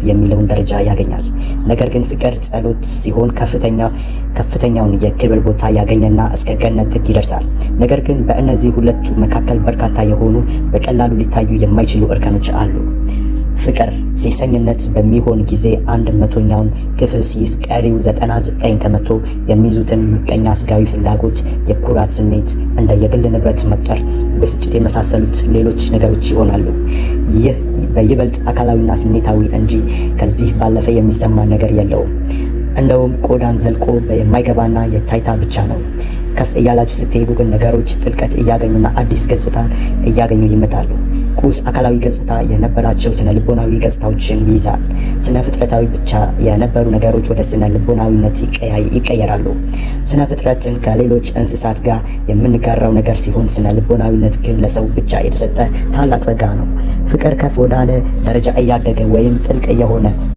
መቅረብ የሚለውን ደረጃ ያገኛል። ነገር ግን ፍቅር ጸሎት ሲሆን ከፍተኛውን የክብር ቦታ ያገኘና እስከ ገነት ጥግ ይደርሳል። ነገር ግን በእነዚህ ሁለቱ መካከል በርካታ የሆኑ በቀላሉ ሊታዩ የማይችሉ እርከኖች አሉ። ፍቅር ሴሰኝነት በሚሆን ጊዜ 100ኛውን ክፍል ሲይዝ ቀሪው 99 ከመቶ የሚይዙትን ምቀኛ፣ ስጋዊ ፍላጎት፣ የኩራት ስሜት፣ እንደ የግል ንብረት መቁጠር፣ ብስጭት የመሳሰሉት ሌሎች ነገሮች ይሆናሉ። ይህ በይበልጥ አካላዊና ስሜታዊ እንጂ ከዚህ ባለፈ የሚሰማ ነገር የለውም። እንደውም ቆዳን ዘልቆ የማይገባና የታይታ ብቻ ነው። ከፍ እያላችሁ ስትሄዱ ግን ነገሮች ጥልቀት እያገኙና አዲስ ገጽታን እያገኙ ይመጣሉ። ቁስ አካላዊ ገጽታ የነበራቸው ስነ ልቦናዊ ገጽታዎችን ይይዛል። ስነ ፍጥረታዊ ብቻ የነበሩ ነገሮች ወደ ስነ ልቦናዊነት ይቀየራሉ። ስነ ፍጥረትን ከሌሎች እንስሳት ጋር የምንጋራው ነገር ሲሆን፣ ስነ ልቦናዊነት ግን ለሰው ብቻ የተሰጠ ታላቅ ጸጋ ነው። ፍቅር ከፍ ወዳለ ደረጃ እያደገ ወይም ጥልቅ የሆነ